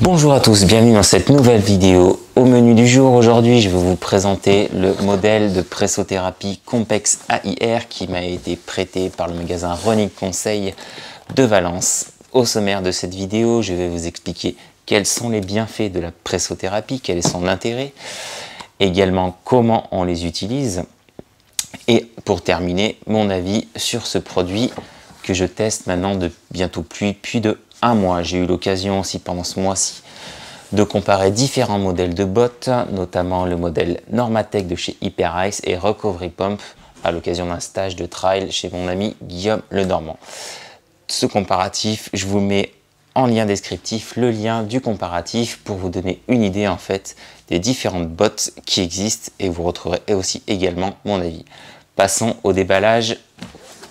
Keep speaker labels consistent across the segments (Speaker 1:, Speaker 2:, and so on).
Speaker 1: Bonjour à tous, bienvenue dans cette nouvelle vidéo. Au menu du jour, aujourd'hui, je vais vous présenter le modèle de pressothérapie Compex AIR qui m'a été prêté par le magasin Running Conseil de Valence. Au sommaire de cette vidéo, je vais vous expliquer quels sont les bienfaits de la pressothérapie, quel est son intérêt, également comment on les utilise et pour terminer, mon avis sur ce produit que je teste maintenant de bientôt plus de un mois. J'ai eu l'occasion aussi pendant ce mois-ci de comparer différents modèles de bottes, notamment le modèle Normatec de chez Hyperice et Recovery Pump à l'occasion d'un stage de trail chez mon ami Guillaume Lenormand. Ce comparatif, je vous mets en lien descriptif le lien du comparatif pour vous donner une idée en fait des différentes bottes qui existent et vous retrouverez aussi également mon avis. Passons au déballage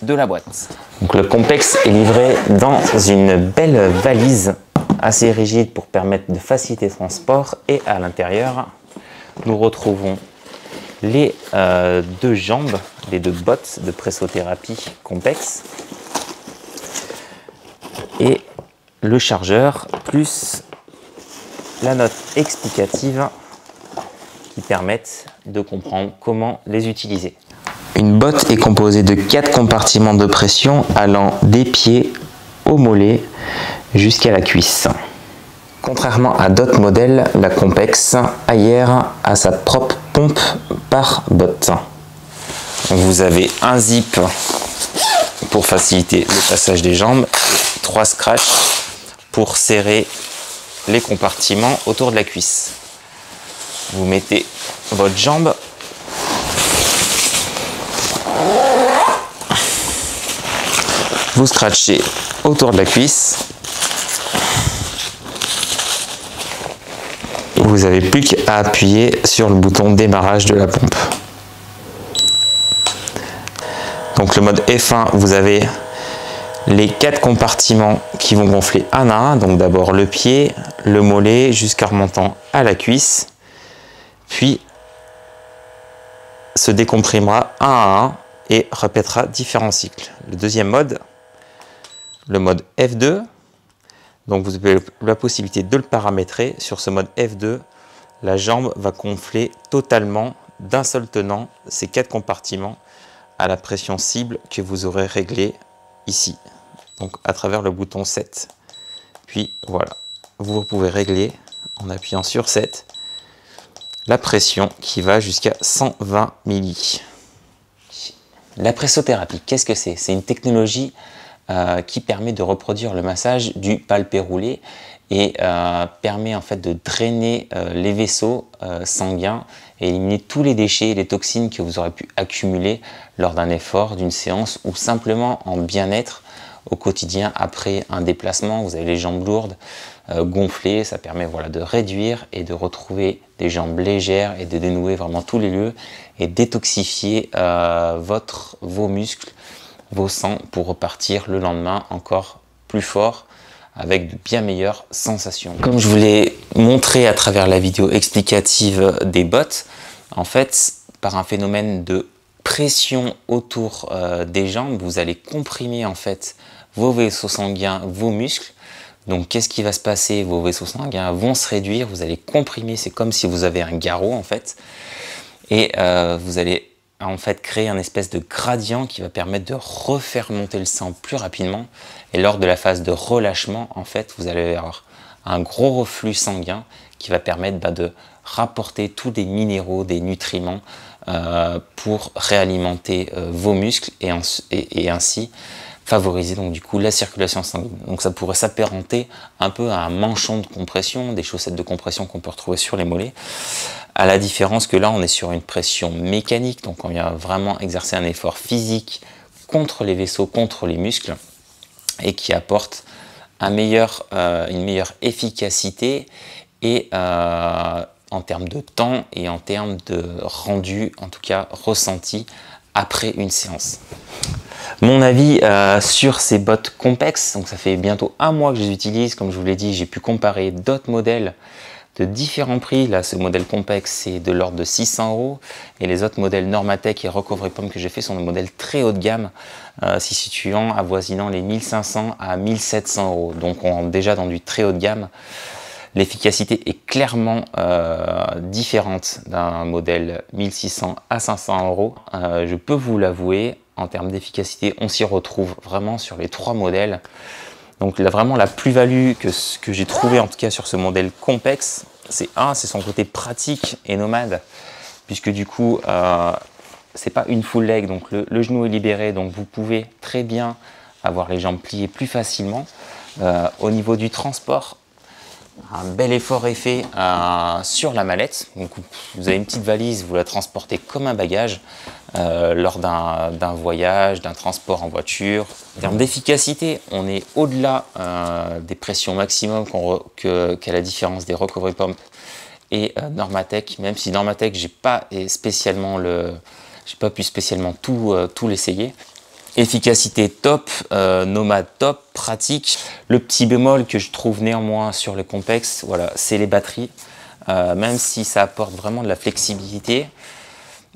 Speaker 1: de la boîte. Donc le Compex est livré dans une belle valise assez rigide pour permettre de faciliter le transport et à l'intérieur nous retrouvons les deux jambes, les deux bottes de pressothérapie Compex et le chargeur plus la note explicative qui permettent de comprendre comment les utiliser. Une botte est composée de 4 compartiments de pression allant des pieds au mollet jusqu'à la cuisse. Contrairement à d'autres modèles, la Compex AIR a sa propre pompe par botte. Donc vous avez un zip pour faciliter le passage des jambes et 3 scratchs pour serrer les compartiments autour de la cuisse. Vous mettez votre jambe, vous scratchez autour de la cuisse, vous n'avez plus qu'à appuyer sur le bouton démarrage de la pompe. Donc le mode F1, vous avez les 4 compartiments qui vont gonfler un à un, donc d'abord le pied, le mollet jusqu'à remontant à la cuisse, puis se décomprimera un à un et répétera différents cycles. Le deuxième mode, le mode F2, donc vous avez la possibilité de le paramétrer. Sur ce mode F2, la jambe va gonfler totalement d'un seul tenant ces 4 compartiments à la pression cible que vous aurez réglée ici, donc à travers le bouton 7. Puis voilà, vous pouvez régler en appuyant sur 7 la pression qui va jusqu'à 120 milli. La pressothérapie, qu'est-ce que c'est? C'est une technologie qui permet de reproduire le massage du palpé roulé et permet en fait de drainer les vaisseaux sanguins et éliminer tous les déchets et les toxines que vous aurez pu accumuler lors d'un effort, d'une séance ou simplement en bien-être au quotidien après un déplacement. Vous avez les jambes lourdes, gonflées, ça permet voilà, de réduire et de retrouver des jambes légères et de dénouer vraiment tous les lieux et détoxifier vos muscles, vos sangs pour repartir le lendemain encore plus fort avec de bien meilleures sensations. Comme je vous l'ai montré à travers la vidéo explicative des bottes, en fait, par un phénomène de pression autour des jambes, vous allez comprimer en fait vos vaisseaux sanguins, vos muscles. Donc qu'est-ce qui va se passer? Vos vaisseaux sanguins vont se réduire, vous allez comprimer, c'est comme si vous avez un garrot en fait. Et vous allez en fait créer un espèce de gradient qui va permettre de refaire monter le sang plus rapidement. Et lors de la phase de relâchement, en fait, vous allez avoir un gros reflux sanguin qui va permettre de rapporter tous des minéraux, des nutriments pour réalimenter vos muscles et ainsi favoriser donc du coup la circulation sanguine. Donc ça pourrait s'apparenter un peu à un manchon de compression, des chaussettes de compression qu'on peut retrouver sur les mollets, à la différence que là on est sur une pression mécanique, donc on vient vraiment exercer un effort physique contre les vaisseaux, contre les muscles, et qui apporte une meilleure efficacité et en termes de temps et en termes de rendu, en tout cas ressenti après une séance. Mon avis sur ces bottes Compex, donc ça fait bientôt un mois que je les utilise, comme je vous l'ai dit, j'ai pu comparer d'autres modèles de différents prix. Là, ce modèle Compex, c'est de l'ordre de 600 € et les autres modèles Normatec et Recovery Pump que j'ai fait sont des modèles très haut de gamme, s'y situant avoisinant les 1500 à 1700 €. Donc on rentre déjà dans du très haut de gamme. L'efficacité est clairement différente d'un modèle 1600 à 500 euros. Je peux vous l'avouer, en termes d'efficacité, on s'y retrouve vraiment sur les 3 modèles. Donc là, vraiment la plus-value que j'ai trouvé en tout cas sur ce modèle Compex, c'est son côté pratique et nomade, puisque du coup, c'est pas une full leg, donc le genou est libéré, donc vous pouvez très bien avoir les jambes pliées plus facilement. Au niveau du transport, un bel effort est fait sur la mallette. Donc, vous avez une petite valise, vous la transportez comme un bagage lors d'un voyage, d'un transport en voiture. En termes d'efficacité, on est au-delà des pressions maximum qu'à la différence des Recovery Pump et Normatec. Même si Normatec, j'ai pas pu spécialement tout l'essayer. Efficacité top, nomade top, pratique. Le petit bémol que je trouve néanmoins sur le Compex, voilà, c'est les batteries. Même si ça apporte vraiment de la flexibilité,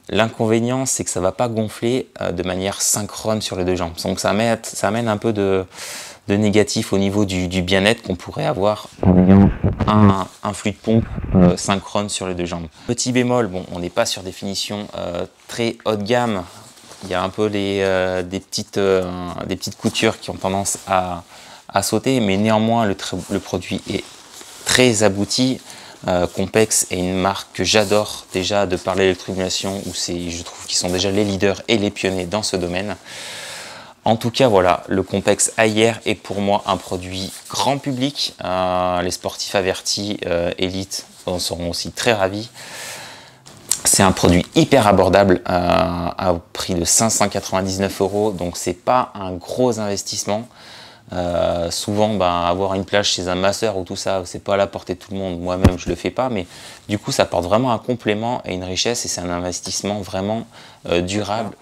Speaker 1: l'inconvénient c'est que ça ne va pas gonfler de manière synchrone sur les 2 jambes. Donc ça amène un peu de négatif au niveau du bien-être qu'on pourrait avoir en ayant un flux de pompe synchrone sur les 2 jambes. Petit bémol, bon, on n'est pas sur des finitions très haut de gamme. Il y a un peu des petites coutures qui ont tendance à sauter, mais néanmoins le produit est très abouti. Compex est une marque que j'adore déjà de par l'électrosimulation, où je trouve qu'ils sont déjà les leaders et les pionniers dans ce domaine. En tout cas, voilà, le Compex AIR est pour moi un produit grand public. Les sportifs avertis élites en seront aussi très ravis. C'est un produit hyper abordable au prix de 599 €, donc c'est pas un gros investissement. Souvent, avoir une plage chez un masseur ou tout ça, c'est pas à la portée de tout le monde. Moi-même, je le fais pas, mais du coup, ça apporte vraiment un complément et une richesse, et c'est un investissement vraiment durable.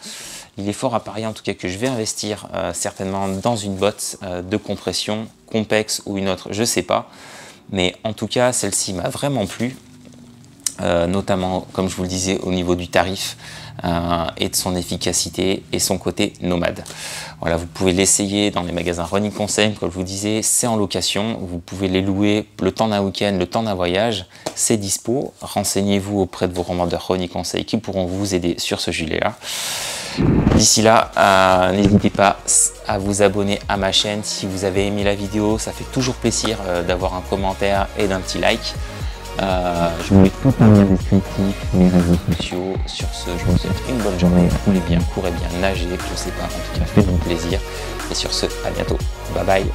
Speaker 1: Il est fort à parier, en tout cas, que je vais investir certainement dans une botte de compression, Compex ou une autre, je sais pas. Mais en tout cas, celle-ci m'a vraiment plu. Notamment, comme je vous le disais, au niveau du tarif et de son efficacité et son côté nomade. Voilà, vous pouvez l'essayer dans les magasins Running Conseil, comme je vous disais, c'est en location. Vous pouvez les louer le temps d'un week-end, le temps d'un voyage, c'est dispo. Renseignez-vous auprès de vos revendeurs Running Conseil qui pourront vous aider sur ce gilet-là. D'ici là, n'hésitez pas à vous abonner à ma chaîne si vous avez aimé la vidéo. Ça fait toujours plaisir d'avoir un commentaire et d'un petit like. Je vous mets tout en lien descriptif, mes réseaux sociaux. Sur ce, je vous souhaite une bonne journée. Roulez bien, courez bien, nagez, je sais pas, en tout cas faites-vous plaisir. Et sur ce, à bientôt. Bye bye.